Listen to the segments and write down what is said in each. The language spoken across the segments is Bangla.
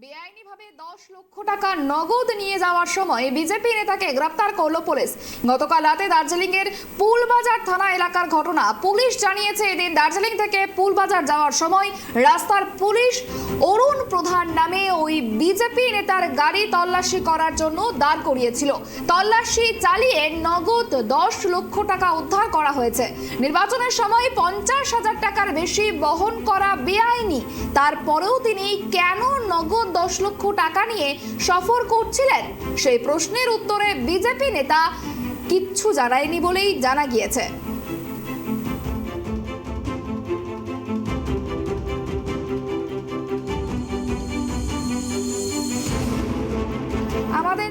বেআইনিভাবে 10 লক্ষ টাকা নগদ নিয়ে যাওয়ার সময় বিজেপি নেতাকে গ্রেফতার করল পুলিশ। গতকাল রাতে দার্জিলিং এর পুলবাজার থানা এলাকার ঘটনা। পুলিশ জানিয়েছে এদিন দার্জিলিং থেকে পুলবাজার যাওয়ার সময় রাস্তার পুলিশ অরুণ প্রধান নামে ওই বিজেপি নেতার গাড়ি তল্লাশি করার জন্য দাঁড় করিয়েছিল। তল্লাশি চালিয়ে নগদ 10 লক্ষ টাকা উদ্ধার করা হয়েছে। নির্বাচনের সময় 50,000 টাকার বেশি বহন করা বেআইনি। তারপরেও তিনি কেন নগদ 10 লক্ষ টাকা নিয়ে সফর করছিলেন সেই প্রশ্নের উত্তরে বিজেপি নেতা কিচ্ছু জানায়নি বলেই জানা গিয়েছে। আমাদের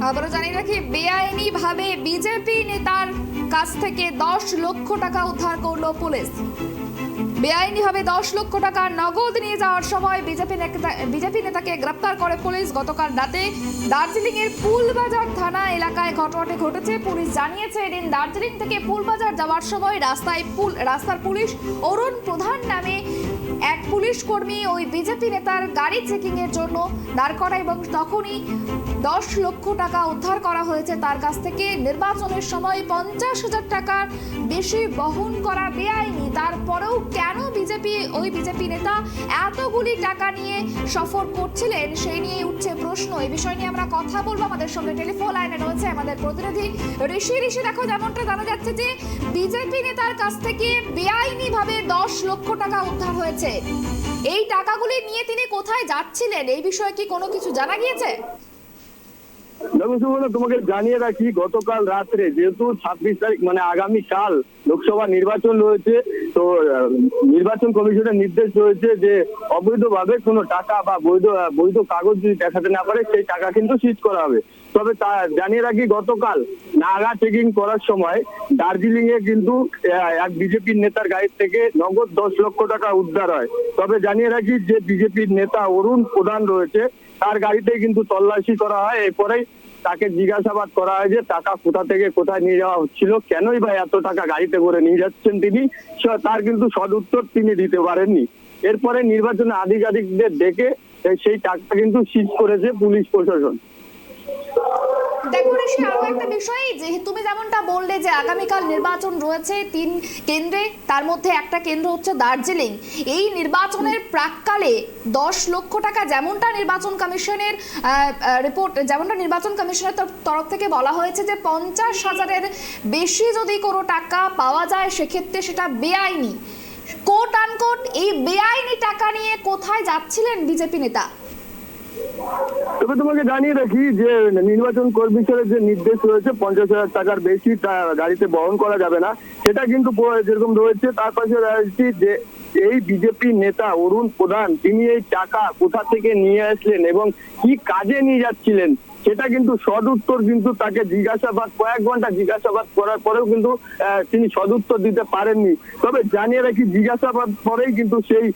আবারও জানিয়ে রাখি, বেআইনি ভাবে বিজেপি নেতার কাছ থেকে 10 লক্ষ টাকা উদ্ধার করলো পুলিশ। বেআইনিভাবে 10 লক্ষ টাকা নগদ নিয়ে যাওয়ার সময় বিজেপি নেতাকে গ্রেফতার করে পুলিশ। গতকাল রাতে দার্জিলিং এর পুলবাজার থানা এলাকায় ঘটনাটি ঘটেছে। পুলিশ জানিয়েছে এদিন দার্জিলিং থেকে পুলবাজার যাওয়ার সময় রাস্তার পুলিশ অরুণ প্রধান নামে এক পুলিশ কর্মী ওই বিজেপি নেতার গাড়ি চেকিং এর জন্য দাঁড় করায় এবং তখনই 10 লক্ষ টাকা উদ্ধার করা হয়েছে তার কাছ থেকে। নির্বাচনের সময় 50,000 টাকার বেশি বহন করা বেআইনি। তারপরেও কেন ওই বিজেপি নেতা এতগুলি টাকা নিয়ে সফর করছিলেন সেই নিয়ে উঠছে প্রশ্ন। এই বিষয় নিয়ে আমরা কথা বলবো। আমাদের সঙ্গে টেলিফোন লাইনে রয়েছে আমাদের প্রতিনিধি ঋষি। দেখো, যেমনটা জানা যাচ্ছে যে বিজেপি নেতার কাছ থেকে বেআইনি ভাবে 10 লক্ষ টাকা উদ্ধার হয়েছে। এই টাকাগুলি নিয়ে তিনি কোথায় যাচ্ছিলেন এই বিষয়ে কি কোনো কিছু জানা গিয়েছে? তোমাকে জানিয়ে রাখি, গতকাল রাত্রে যেহেতু 26 তারিখ মানে আগামীকাল লোকসভা নির্বাচন রয়েছে, তো নির্বাচন কমিশনের নির্দেশ রয়েছে যে অবৈধভাবে কোনো টাকা বা বৈধ কাগজ যদি দেখাতে না পারে সেই টাকা কিন্তু সিজ করা হবে। তবে তা জানিয়ে রাখি, গতকাল নাগা চেকিং করার সময় দার্জিলিং এ কিন্তু এক বিজেপির নেতার গাড়ি থেকে নগদ 10 লক্ষ টাকা উদ্ধার হয়। তবে জানিয়ে রাখি যে বিজেপির নেতা অরুণ প্রধান রয়েছে তার গাড়িতে কিন্তু তল্লাশি করা হয়। এরপরেই তাকে জিজ্ঞাসাবাদ করা হয় যে টাকা কোথা থেকে কোথায় নিয়ে যাওয়া হচ্ছিল, কেনই বা এত টাকা গাড়িতে করে নিয়ে যাচ্ছেন তিনি, তার কিন্তু সদুত্তর তিনি দিতে পারেননি। এরপরে নির্বাচনে আধিকারিকদের ডেকে সেই টাকা কিন্তু সিজ করেছে পুলিশ প্রশাসন। দেখো ঋষি, আরো একটা বিষয়, যে তুমি যেমনটা বললে যে আগামীকাল নির্বাচন রয়েছে 3 কেন্দ্রে, তার মধ্যে একটা কেন্দ্র হচ্ছে দার্জিলিং। এই নির্বাচনের প্রাককালে 10 লক্ষ টাকা যেমনটা নির্বাচন কমিশনের তরফ থেকে বলা হয়েছে যে 50,000-এর বেশি যদি কোনো টাকা পাওয়া যায় সেক্ষেত্রে সেটা বেআইনি। কোট আনকোট এই বেআইনি টাকা নিয়ে কোথায় যাচ্ছিলেন বিজেপি নেতা? তবে তোমাকে জানিয়ে রাখি যে নির্বাচন কমিশনের যে নির্দেশ রয়েছে 50,000 টাকার বেশি গাড়িতে বহন করা যাবে না, সেটা কিন্তু যেরকম রয়েছে। তার পাশে রয়েছে যে এই বিজেপি নেতা অরুণ প্রধান তিনি এই টাকা কোথা থেকে নিয়ে আসলেন এবং কি কাজে নিয়ে যাচ্ছিলেন সেটা কিন্তু সদুত্তর কিন্তু তাকে কয়েক ঘন্টা জিজ্ঞাসাবাদ করার পরেও কিন্তু তিনি সদুত্তর দিতে পারেননি। তবে জানিয়ে রাখি, জিজ্ঞাসাবাদ পরেই কিন্তু সেই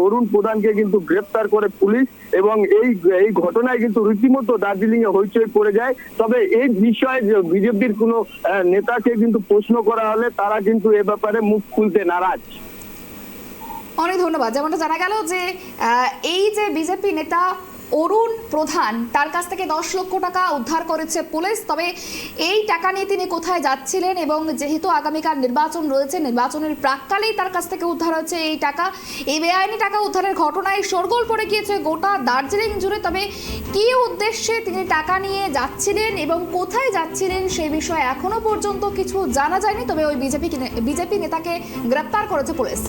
অরুণ প্রধানকে কিন্তু গ্রেফতার করে পুলিশ এবং এই ঘটনায় কিন্তু রীতিমতো দার্জিলিং এ হইচই পড়ে যায়। তবে এই বিষয়ে বিজেপির কোনো নেতাকে কিন্তু প্রশ্ন করা হলে তারা কিন্তু এ ব্যাপারে মুখ খুলতে নারাজ। অনেক ধন্যবাদ। যেমনটা জানা গেল যে এই যে বিজেপি নেতা অরুণ প্রধান তার কাছ থেকে 10 লক্ষ টাকা উদ্ধার করেছে পুলিশ। তবে এই টাকা নিয়ে তিনি কোথায় যাচ্ছিলেন এবং যেহেতু আগামীকাল নির্বাচন রয়েছে, নির্বাচনের প্রাককালেই তার কাছ থেকে উদ্ধার হয়েছে এই টাকা। এই বেআইনি টাকা উদ্ধারের ঘটনায় শোরগোল পড়ে গিয়েছে গোটা দার্জিলিং জুড়ে। তবে কী উদ্দেশ্যে তিনি টাকা নিয়ে যাচ্ছিলেন এবং কোথায় যাচ্ছিলেন সেই বিষয়ে এখনো পর্যন্ত কিছু জানা যায়নি। তবে ওই বিজেপি নেতাকে গ্রেপ্তার করেছে পুলিশ।